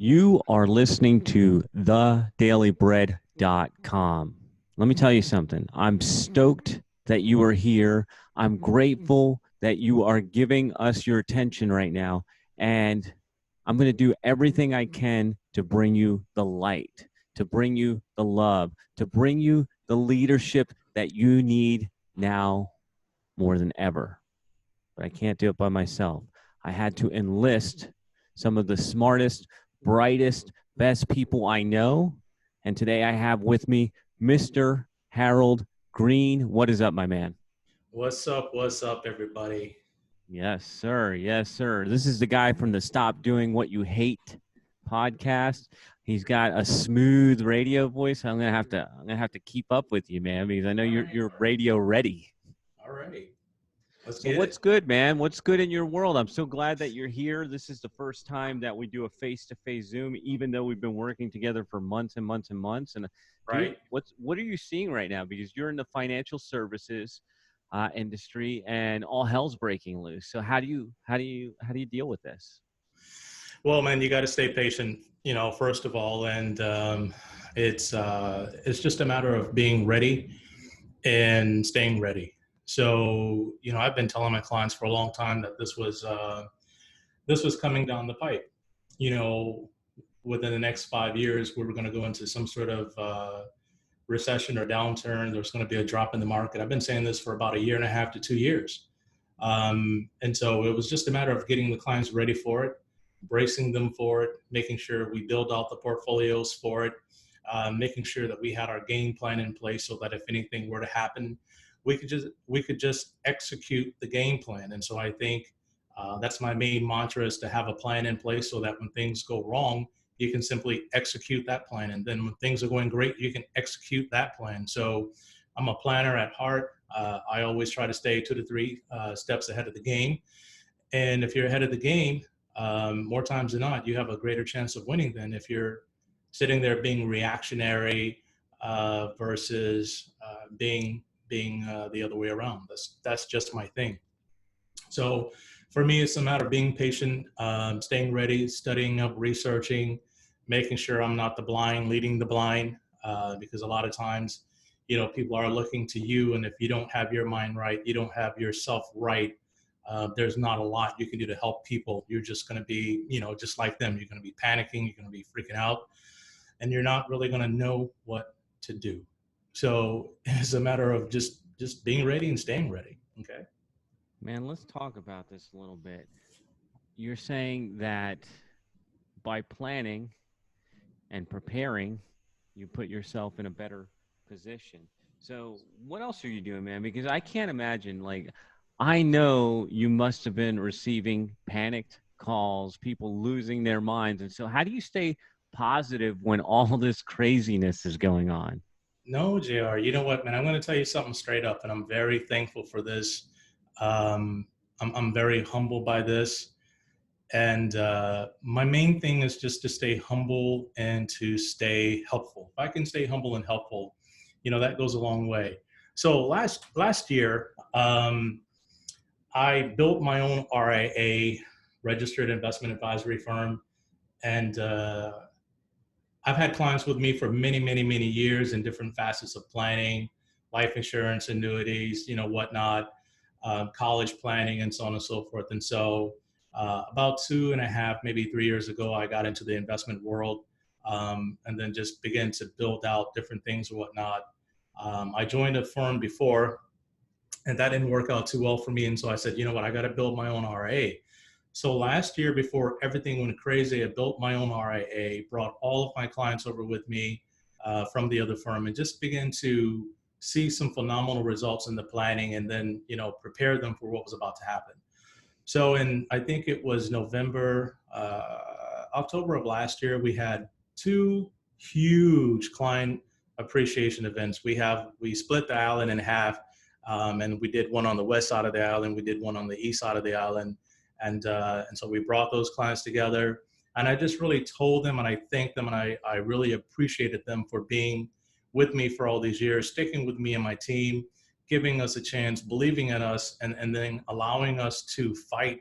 You are listening to thedailybread.com. Let me tell you something. I'm stoked that you are here. I'm grateful that you are giving us your attention right now. And I'm going to do everything I can to bring you the light, to bring you the love, to bring you the leadership that you need now more than ever. But I can't do it by myself. I had to enlist some of the smartest, brightest, best people I know. And today I have with me Mr. Harold Green. What is up, my man? What's up? What's up, everybody? Yes, sir. Yes, sir. This is the guy from the Stop Doing What You Hate podcast. He's got a smooth radio voice. I'm gonna have to keep up with you, man, because I know All you're right. you're radio ready. All right. Let's So get what's it. good, man? What's good in your world? I'm so glad that you're here. This is the first time that we do a face-to-face Zoom, even though we've been working together for months and months and months. And dude, Right. what are you seeing right now? Because you're in the financial services industry, and all hell's breaking loose. So how do you deal with this? Well, man, you got to stay patient, first of all. And it's just a matter of being ready and staying ready. So, I've been telling my clients for a long time that this was coming down the pipe. You know, Within the next 5 years, we were going to go into some sort of recession or downturn. There's going to be a drop in the market. I've been saying this for about a year and a half to 2 years. And so it was just a matter of getting the clients ready for it, bracing them for it, making sure we build out the portfolios for it, making sure that we had our game plan in place so that if anything were to happen, we could just execute the game plan. And so I think that's my main mantra, is to have a plan in place so that when things go wrong, you can simply execute that plan. And then when things are going great, you can execute that plan. So I'm a planner at heart. I always try to stay 2 to 3 steps ahead of the game. And if you're ahead of the game, more times than not, you have a greater chance of winning than if you're sitting there being reactionary versus being the other way around. That's just my thing. So for me, it's a matter of being patient, staying ready, studying up, researching, making sure I'm not the blind leading the blind, because a lot of times, people are looking to you, and if you don't have your mind right, you don't have yourself right, there's not a lot you can do to help people. You're just going to be, just like them. You're going to be panicking. You're going to be freaking out, and you're not really going to know what to do. So it's a matter of just being ready and staying ready. Okay. Man, let's talk about this a little bit. You're saying that by planning and preparing, you put yourself in a better position. So, what else are you doing, man? Because I can't imagine, like, I know you must have been receiving panicked calls, people losing their minds. And so, how do you stay positive when all this craziness is going on? No, JR, you know what, man? I'm going to tell you something straight up, and I'm very thankful for this. I'm very humbled by this. And my main thing is just to stay humble and to stay helpful. If I can stay humble and helpful, that goes a long way. So last year, I built my own RIA, registered investment advisory firm, and I've had clients with me for many, many, many years in different facets of planning, life insurance, annuities, whatnot, college planning, and so on and so forth. And so, about 2.5, maybe 3 years ago, I got into the investment world, and then just began to build out different things or whatnot. I joined a firm before, and that didn't work out too well for me. And so I said, you know what, I got to build my own RIA. So last year, before everything went crazy, I built my own RIA, brought all of my clients over with me from the other firm, and just began to see some phenomenal results in the planning, and then prepare them for what was about to happen. So I think it was October of last year, we had two huge client appreciation events. We split the island in half, and we did one on the west side of the island. We did one on the east side of the island, and so we brought those clients together. And I just really told them, and I thanked them, and I really appreciated them for being with me for all these years, sticking with me and my team, giving us a chance, believing in us, and then allowing us to fight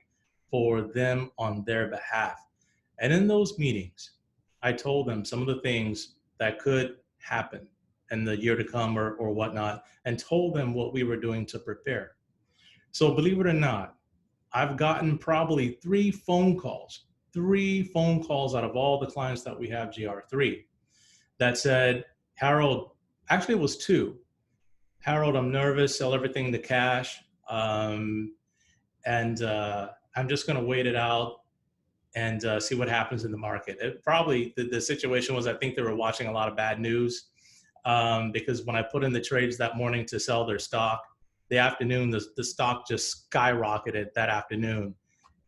for them on their behalf. And in those meetings, I told them some of the things that could happen in the year to come or whatnot, and told them what we were doing to prepare. So believe it or not, I've gotten probably three phone calls out of all the clients that we have GR3 that said, Harold, actually it was two. Harold, I'm nervous, sell everything to cash. And I'm just going to wait it out and see what happens in the market. It probably the situation was, I think they were watching a lot of bad news, because when I put in the trades that morning to sell their stock, the afternoon the stock just skyrocketed that afternoon.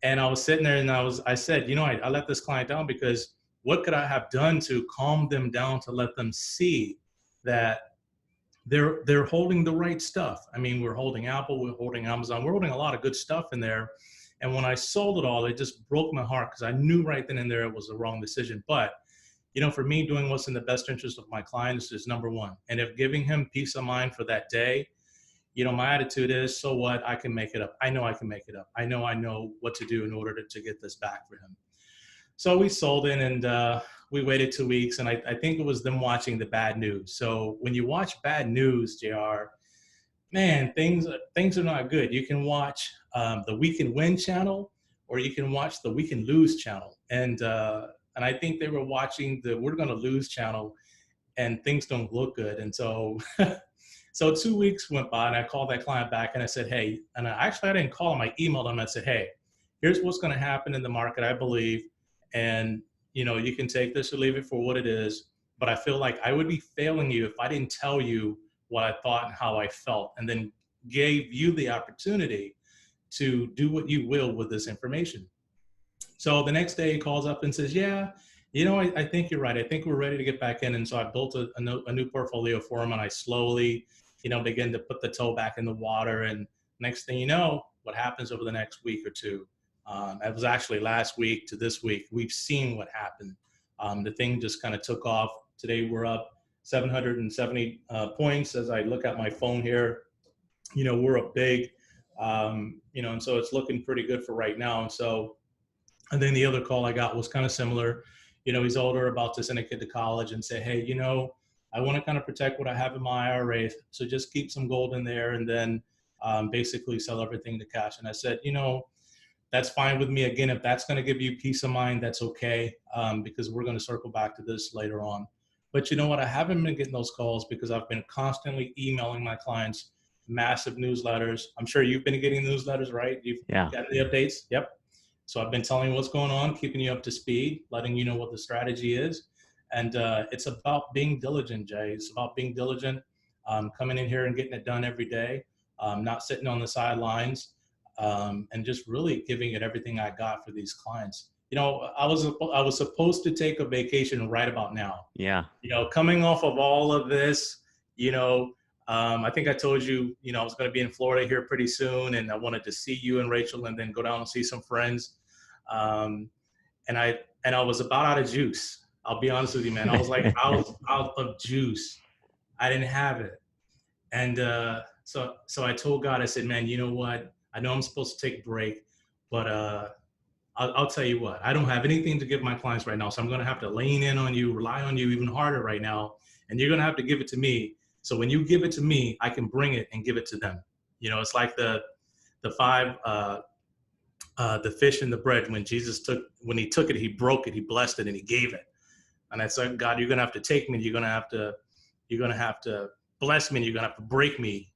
And I was sitting there and I said, I let this client down because what could I have done to calm them down, to let them see that they're holding the right stuff. I mean, we're holding Apple, we're holding Amazon, we're holding a lot of good stuff in there. And when I sold it all, it just broke my heart because I knew right then and there it was the wrong decision. But for me, doing what's in the best interest of my clients is number one. And if giving him peace of mind for that day, my attitude is, so what? I can make it up. I know I can make it up. I know what to do in order to get this back for him. So we sold in, and we waited 2 weeks, and I think it was them watching the bad news. So when you watch bad news, JR, man, things are not good. You can watch the We Can Win channel, or you can watch the We Can Lose channel. And I think they were watching the We're Gonna Lose channel, and things don't look good. And so so 2 weeks went by, and I called that client back, and I said, hey, and I didn't call him, I emailed him. I said, hey, here's what's going to happen in the market, I believe. And, you can take this or leave it for what it is. But I feel like I would be failing you if I didn't tell you what I thought and how I felt, and then gave you the opportunity to do what you will with this information. So the next day he calls up and says, yeah, I think you're right. I think we're ready to get back in. And so I built a new portfolio for him, and I slowly, begin to put the toe back in the water. And next thing you know, what happens over the next week or two, it was actually last week to this week, we've seen what happened. The thing just kind of took off. Today we're up 770 points. As I look at my phone here, we're up big, and so it's looking pretty good for right now. And then the other call I got was kind of similar. He's older, about to send a kid to college, and say, hey, I want to kind of protect what I have in my IRA, so just keep some gold in there, and then basically sell everything to cash. And I said, that's fine with me. Again, if that's going to give you peace of mind, that's okay, because we're going to circle back to this later on. But you know what? I haven't been getting those calls because I've been constantly emailing my clients massive newsletters. I'm sure you've been getting newsletters, right? You've gotten the updates. Yep. So I've been telling you what's going on, keeping you up to speed, letting you know what the strategy is. And it's about being diligent, Jay. It's about being diligent, coming in here and getting it done every day, not sitting on the sidelines, and just really giving it everything I got for these clients. I was supposed to take a vacation right about now. Yeah. Coming off of all of this, I think I told you, I was going to be in Florida here pretty soon, and I wanted to see you and Rachel, and then go down and see some friends. And I was about out of juice. I'll be honest with you, man. I was like, I was out of juice. I didn't have it. And so I told God, I said, man, you know what? I know I'm supposed to take a break, but I'll tell you what, I don't have anything to give my clients right now. So I'm going to have to lean in on you, rely on you even harder right now. And you're going to have to give it to me. So when you give it to me, I can bring it and give it to them. It's like the five, the fish and the bread. When he took it, he broke it, he blessed it, and he gave it. And I said, God, you're going to have to take me. You're going to have to bless me. And you're going to have to break me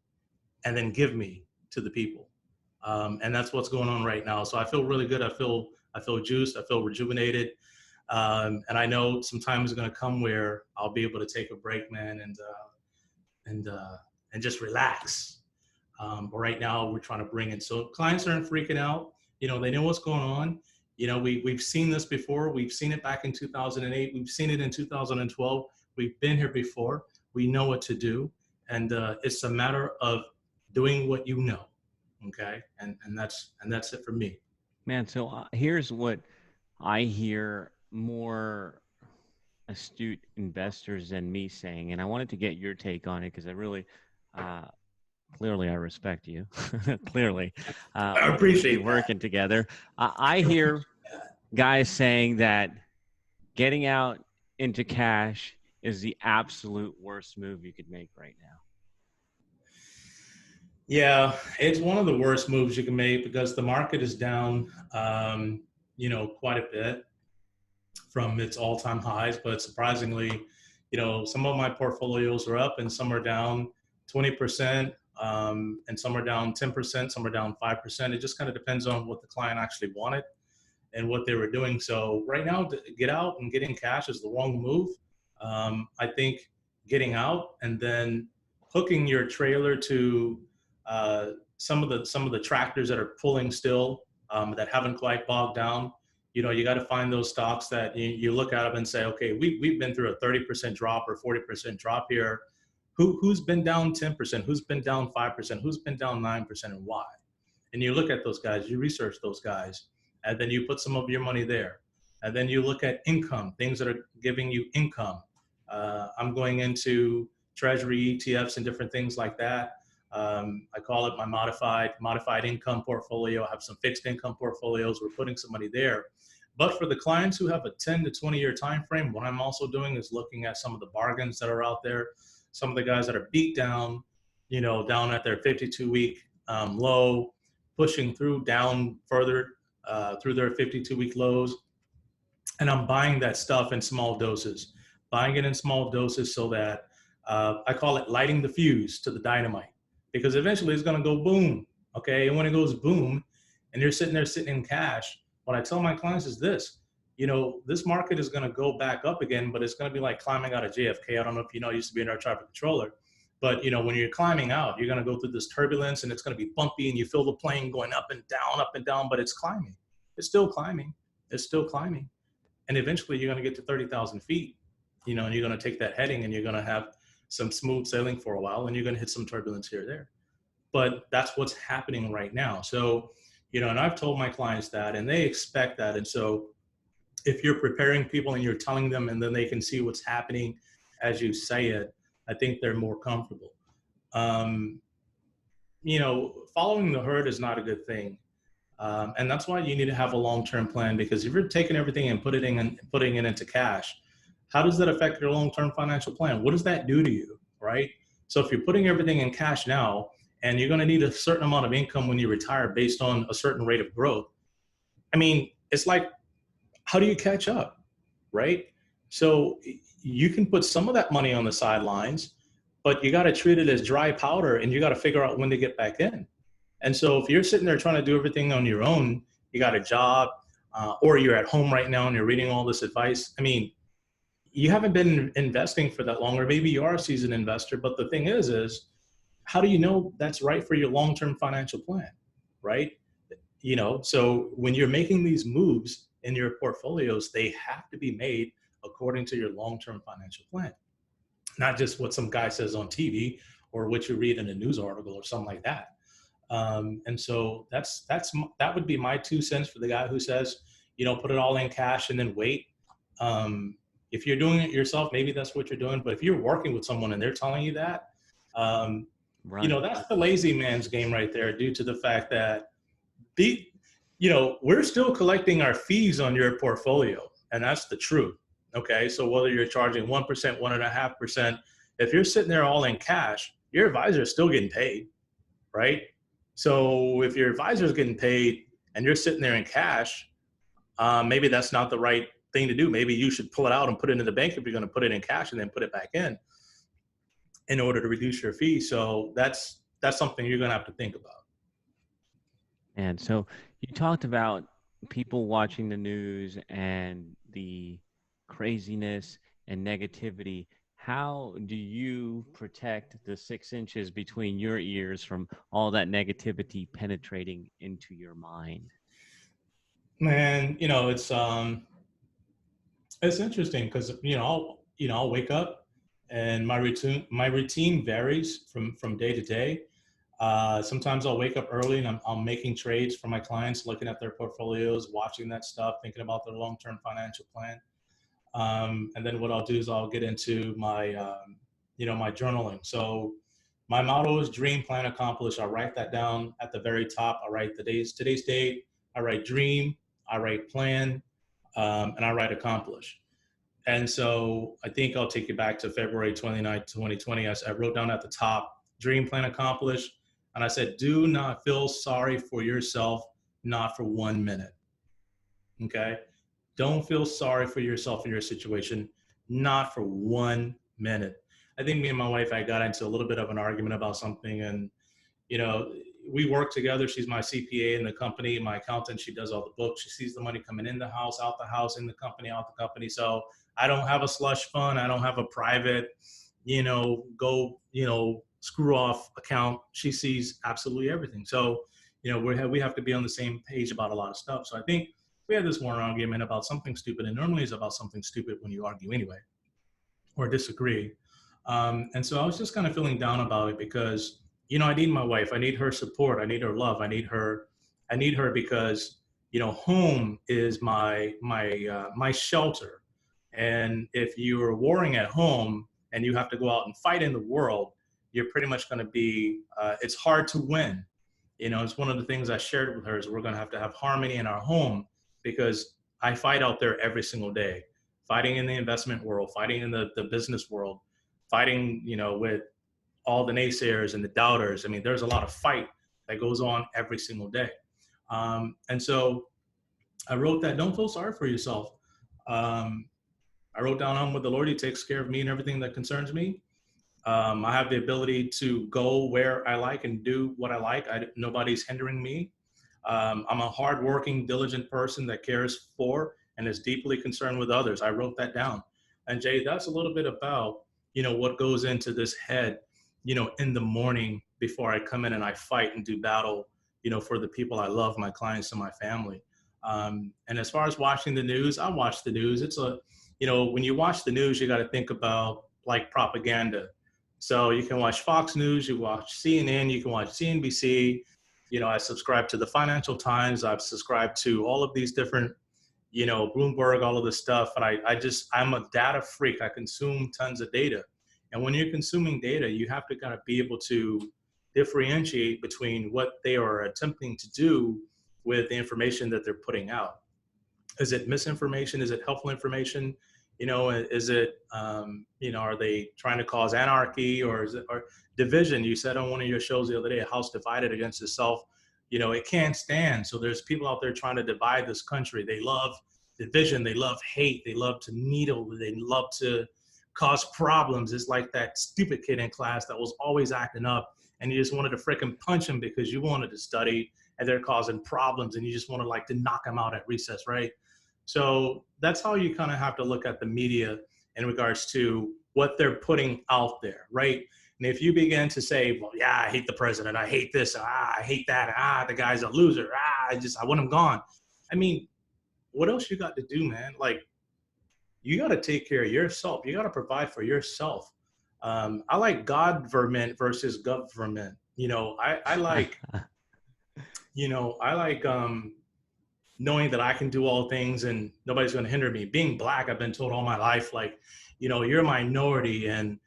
and then give me to the people. And that's what's going on right now. So I feel really good. I feel juiced. I feel rejuvenated. And I know some time is going to come where I'll be able to take a break, man, and just relax. But right now we're trying to bring it. So clients aren't freaking out. They know what's going on. We've seen this before. We've seen it back in 2008. We've seen it in 2012. We've been here before. We know what to do. And it's a matter of doing what you know. Okay. And that's it for me. Man, so here's what I hear more astute investors than me saying, and I wanted to get your take on it because I really, clearly I respect you. Clearly. I appreciate working together. I hear guys saying that getting out into cash is the absolute worst move you could make right now? Yeah, it's one of the worst moves you can make because the market is down, quite a bit from its all-time highs. But surprisingly, some of my portfolios are up and some are down 20%, and some are down 10%, some are down 5%. It just kind of depends on what the client actually wanted and what they were doing. So right now, to get out and getting cash is the wrong move. I think getting out and then hooking your trailer to some of the tractors that are pulling still, that haven't quite bogged down. You got to find those stocks that you look at them and say, okay, we've been through a 30% drop or 40% drop here. Who's been down 10%? Who's been down 5%? Who's been down 9%, and why? And you look at those guys, you research those guys, and then you put some of your money there. And then you look at income, things that are giving you income. I'm going into treasury ETFs and different things like that. I call it my modified income portfolio. I have some fixed income portfolios. We're putting some money there. But for the clients who have a 10 to 20-year time frame, what I'm also doing is looking at some of the bargains that are out there. Some of the guys that are beat down, down at their 52-week low, pushing through down further through their 52-week lows. And I'm buying that stuff in small doses, buying it in small doses so that I call it lighting the fuse to the dynamite, because eventually it's going to go boom. Okay. And when it goes boom and you're sitting there sitting in cash, what I tell my clients is this: this market is going to go back up again, but it's going to be like climbing out of JFK. I don't know if I used to be an air traffic controller, but when you're climbing out, you're going to go through this turbulence and it's going to be bumpy and you feel the plane going up and down, but it's climbing. It's still climbing. It's still climbing. And eventually you're going to get to 30,000 feet, and you're going to take that heading and you're going to have some smooth sailing for a while and you're going to hit some turbulence here or there. But that's what's happening right now. So, and I've told my clients that and they expect that. And so if you're preparing people and you're telling them and then they can see what's happening as you say it, I think they're more comfortable. Um, Following the herd is not a good thing. And that's why you need to have a long-term plan, because if you're taking everything and putting it into cash, how does that affect your long-term financial plan? What does that do to you, right? So if you're putting everything in cash now and you're going to need a certain amount of income when you retire based on a certain rate of growth, I mean, it's like, how do you catch up, right? So you can put some of that money on the sidelines, but you got to treat it as dry powder and you got to figure out when to get back in. And so if you're sitting there trying to do everything on your own, you got a job, or you're at home right now and you're reading all this advice. I mean, you haven't been investing for that long, or maybe you are a seasoned investor. But the thing is how do you know that's right for your long-term financial plan, right? So when you're making these moves in your portfolios, they have to be made according to your long-term financial plan, not just what some guy says on TV or what you read in a news article or something like that. And so that would be my 2 cents for the guy who says, put it all in cash and then wait. If you're doing it yourself, maybe that's what you're doing. But if you're working with someone and they're telling you that, Right. that's the lazy man's game right there, due to the fact that we're still collecting our fees on your portfolio, and that's the truth. Okay. So whether you're charging 1%, 1.5%, if you're sitting there all in cash, your advisor is still getting paid, right? So if your advisor is getting paid and you're sitting there in cash, maybe that's not the right thing to do. Maybe you should pull it out and put it in the bank if you're going to put it in cash and then put it back in order to reduce your fee. So that's something you're going to have to think about. And so you talked about people watching the news and the craziness and negativity. How do you protect the 6 inches between your ears from all that negativity penetrating into your mind? Man, it's interesting because I'll wake up and my routine varies from day to day. Sometimes I'll wake up early and I'm making trades for my clients, looking at their portfolios, watching that stuff, thinking about their long-term financial plan. And then what I'll do is I'll get into my journaling. So my motto is dream, plan, accomplish. I write that down at the very top. I write today's date. I write dream. I write plan, and I write accomplish. And so I think I'll take you back to February 29th, 2020. I wrote down at the top, dream plan accomplished. And I said, do not feel sorry for yourself, not for 1 minute. Okay. Don't feel sorry for yourself in your situation, not for 1 minute. I think me and my wife, I got into a little bit of an argument about something, and you know, we work together. She's my CPA in the company, my accountant. She does all the books. She sees the money coming in the house, out the house, in the company, out the company. So I don't have a slush fund. I don't have a private, go, screw off account. She sees absolutely everything. So, we have to be on the same page about a lot of stuff. So I think we had this one argument about something stupid, and normally it's about something stupid when you argue anyway or disagree. And so I was just kind of feeling down about it because, I need my wife. I need her support. I need her love. I need her because, home is my shelter. And if you are warring at home and you have to go out and fight in the world, you're pretty much going to be, it's hard to win. It's one of the things I shared with her is we're going to have harmony in our home because I fight out there every single day, fighting in the investment world, fighting in the business world, fighting, with all the naysayers and the doubters. I mean, there's a lot of fight that goes on every single day. And so I wrote that, don't feel sorry for yourself. I wrote down, I'm with the Lord. He takes care of me and everything that concerns me. I have the ability to go where I like and do what I like. Nobody's hindering me. I'm a hardworking, diligent person that cares for and is deeply concerned with others. I wrote that down. And Jay, that's a little bit about, what goes into this head, in the morning before I come in and I fight and do battle, for the people I love, my clients and my family. And as far as watching the news, I watch the news. When you watch the news, you got to think about like propaganda. So you can watch Fox News, you watch CNN, you can watch CNBC. I subscribe to the Financial Times. I've subscribed to all of these different, Bloomberg, all of this stuff. And I'm a data freak. I consume tons of data. And when you're consuming data, you have to kind of be able to differentiate between what they are attempting to do with the information that they're putting out. Is it misinformation? Is it helpful information? Is it, are they trying to cause anarchy or division? You said on one of your shows the other day, a house divided against itself, it can't stand. So there's people out there trying to divide this country. They love division. They love hate. They love to needle. They love to cause problems. It's like that stupid kid in class that was always acting up and you just wanted to frickin' punch him because you wanted to study and they're causing problems and you just want to knock them out at recess, right? So that's how you kind of have to look at the media in regards to what they're putting out there, right? And if you begin to say, well, yeah, I hate the president, I hate this, I hate that, the guy's a loser, I want him gone. I mean, what else you got to do, man? Like, you got to take care of yourself. You got to provide for yourself. I like government versus government. I like, knowing that I can do all things and nobody's going to hinder me. Being black, I've been told all my life, you're a minority. And,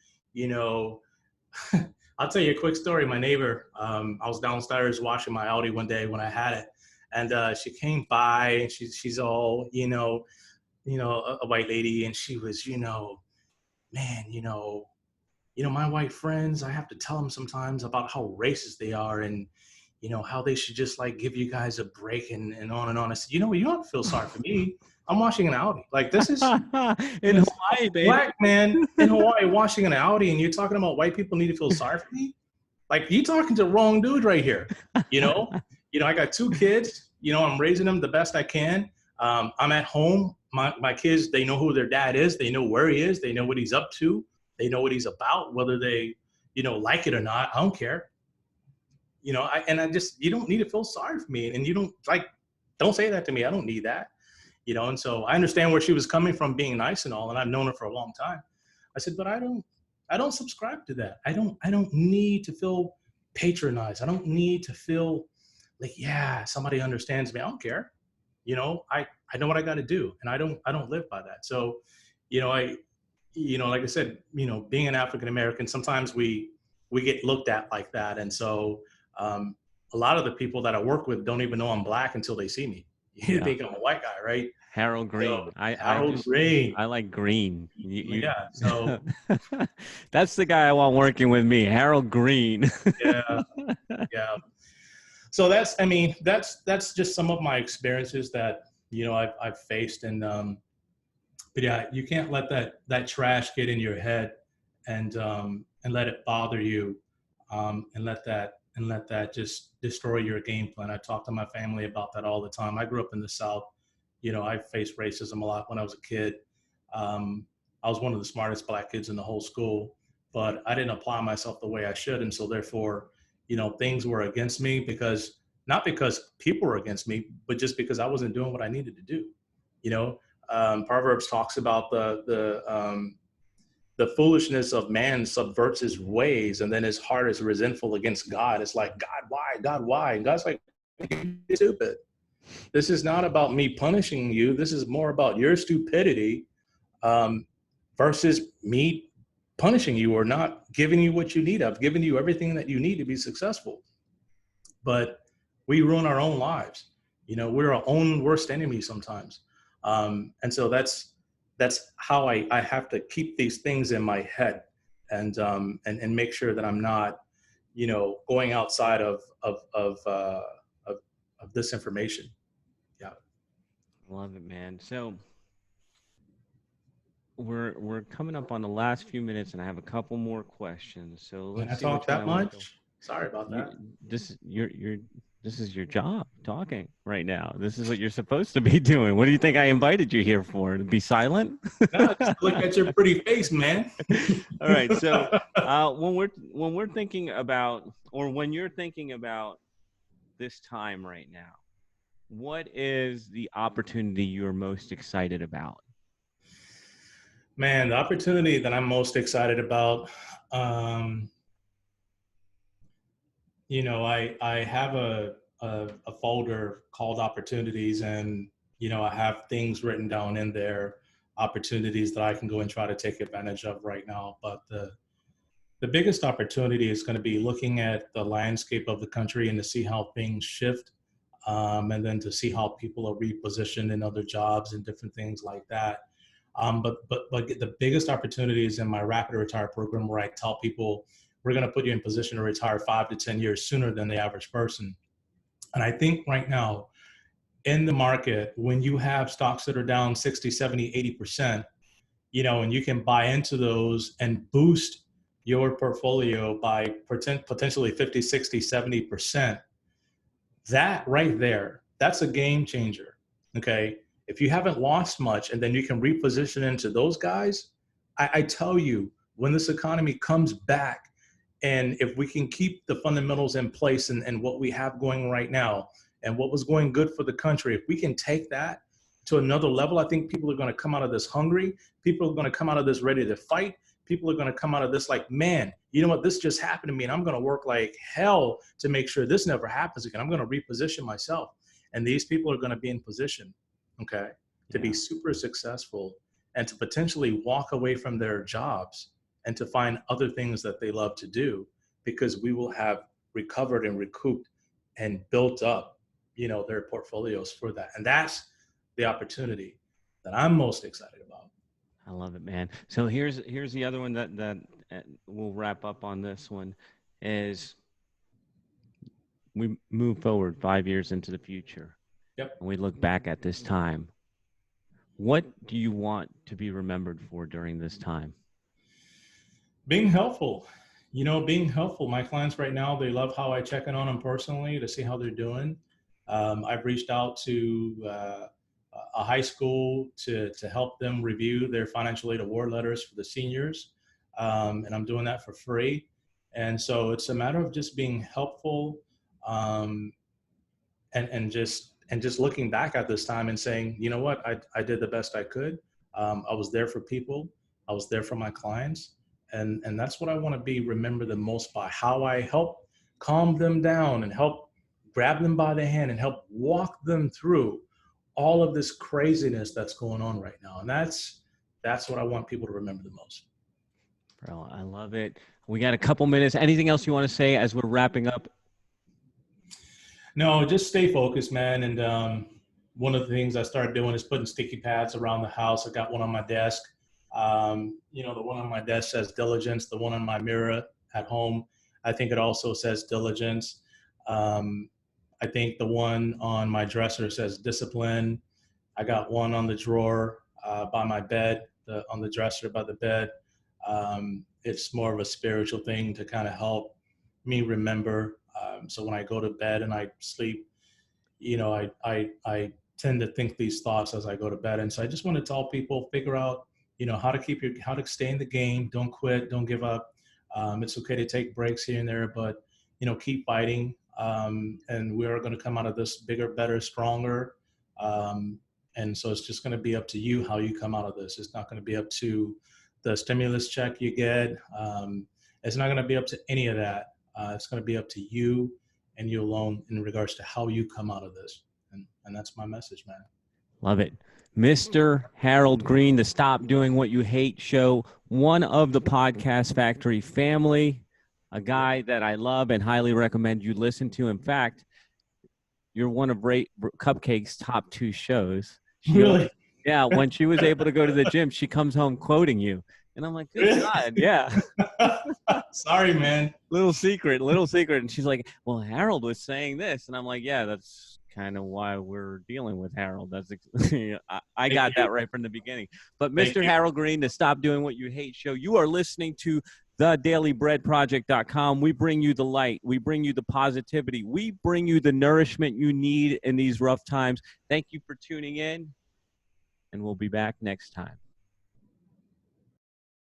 I'll tell you a quick story. My neighbor, I was downstairs washing my Audi one day when I had it. And she came by and she's all, a white lady. And she was, man, my white friends, I have to tell them sometimes about how racist they are and, how they should just give you guys a break and on and on. I said, you don't have to feel sorry for me. I'm washing an Audi. This is in Hawaii, baby. Black man in Hawaii washing an Audi and you're talking about white people need to feel sorry for me? You talking to the wrong dude right here. I got 2 kids, I'm raising them the best I can. I'm at home. My kids, they know who their dad is. They know where he is. They know what he's up to. They know what he's about, whether they, like it or not. I don't care. You don't need to feel sorry for me. And you don't say that to me. I don't need that. And so I understand where she was coming from being nice and all, and I've known her for a long time. I said, but I don't subscribe to that. I don't need to feel patronized. I don't need to feel somebody understands me. I don't care. I know what I got to do and I don't live by that. So, like I said, being an African-American, sometimes we get looked at like that. And so, a lot of the people that I work with don't even know I'm black until they see me, You Yeah. think I'm a white guy, right? Harold So Green. Harold Gray. I like green. Yeah. So That's the guy I want working with me, Harold Green. yeah, yeah. So that's just some of my experiences that I've faced, but yeah, you can't let that trash get in your head and let it bother you, and let that just destroy your game plan. I talk to my family about that all the time. I grew up in the South. I faced racism a lot when I was a kid. Um, I was one of the smartest black kids in the whole school, but I didn't apply myself the way I should, and so therefore, things were against me not because people were against me, but just because I wasn't doing what I needed to do. You know, Proverbs talks about the foolishness of man subverts his ways, and then his heart is resentful against God. It's like, God, why? God, why? And God's like, you're stupid. This is not about me punishing you. This is more about your stupidity, um, versus me punishing you or not giving you what you need. I've given you everything that you need to be successful, but we ruin our own lives. We're our own worst enemy sometimes. And so that's how I have to keep these things in my head, and make sure that I'm not, going outside of this information. Yeah. Love it, man. So we're coming up on the last few minutes, and I have a couple more questions. So Can I let's see talk which one that I want to go. much? Sorry about You, that. this is your job talking right now. This is what you're supposed to be doing. What do you think I invited you here for? To be silent? No, just look at your pretty face, man. All right. So when we're thinking about, or when you're thinking about this time right now, what is the opportunity you're most excited about? Man, the opportunity that I'm most excited about, um, I have a folder called opportunities, and I have things written down in there, opportunities that I can go and try to take advantage of right now. But the biggest opportunity is going to be looking at the landscape of the country and to see how things shift, and then to see how people are repositioned in other jobs and different things like that. But the biggest opportunity is in my rapid retire program, where I tell people we're going to put you in position to retire 5 to 10 years sooner than the average person. And I think right now in the market, when you have stocks that are down 60, 70, 80%, and you can buy into those and boost your portfolio by potentially 50, 60, 70%, that right there, that's a game changer. Okay. If you haven't lost much and then you can reposition into those guys, I tell you, when this economy comes back, and if we can keep the fundamentals in place, and what we have going right now and what was going good for the country, if we can take that to another level, I think people are going to come out of this hungry. People are going to come out of this ready to fight. People are going to come out of this like, man, you know what? This just happened to me, and I'm going to work like hell to make sure this never happens again. I'm going to reposition myself. And these people are going to be in position, okay, to be Yeah. super successful and to potentially walk away from their jobs and to find other things that they love to do, because we will have recovered and recouped and built up, their portfolios for that. And that's the opportunity that I'm most excited about. I love it, man. So here's the other one that we'll wrap up on this one is we move forward 5 years into the future Yep. and we look back at this time. What do you want to be remembered for during this time? Being helpful. Being helpful. My clients right now, they love how I check in on them personally to see how they're doing. I've reached out to a high school to help them review their financial aid award letters for the seniors, and I'm doing that for free. And so it's a matter of just being helpful, um, and just looking back at this time and saying, you know what, I did the best I could. I was there for people. I was there for my clients, and that's what I want to be remembered the most by, how I help calm them down and help grab them by the hand and help walk them through all of this craziness that's going on right now. And that's what I want people to remember the most. Bro, I love it. We got a couple minutes. Anything else you want to say as we're wrapping up? No, just stay focused, man, and one of the things I started doing is putting sticky pads around the house. I got one on my desk. The one on my desk says diligence. The one on my mirror at home, I think it also says diligence. Um, I think the one on my dresser says discipline. I got one on the drawer by my bed, on the dresser by the bed. It's more of a spiritual thing to kind of help me remember. So when I go to bed and I sleep, I tend to think these thoughts as I go to bed. And so I just want to tell people, figure out, how to stay in the game. Don't quit. Don't give up. It's okay to take breaks here and there, but, keep fighting. And we are going to come out of this bigger, better, stronger. And so it's just going to be up to you how you come out of this. It's not going to be up to the stimulus check you get. It's not going to be up to any of that. It's going to be up to you and you alone in regards to how you come out of this. And that's my message, man. Love it. Mr. Harold Green, the Stop Doing What You Hate show, one of the Podcast Factory family, a guy that I love and highly recommend you listen to. In fact, you're one of Cupcake's top 2 shows. Really? Yeah, when she was able to go to the gym, she comes home quoting you. And I'm like, good God, yeah. Sorry, man. Little secret. And she's like, well, Harold was saying this. And I'm like, yeah, that's kind of why we're dealing with Harold. That's I got that right from the beginning. But Mr. Harold Green, the Stop Doing What You Hate show, you are listening to thedailybreadproject.com. We bring you the light. We bring you the positivity. We bring you the nourishment you need in these rough times. Thank you for tuning in, and we'll be back next time.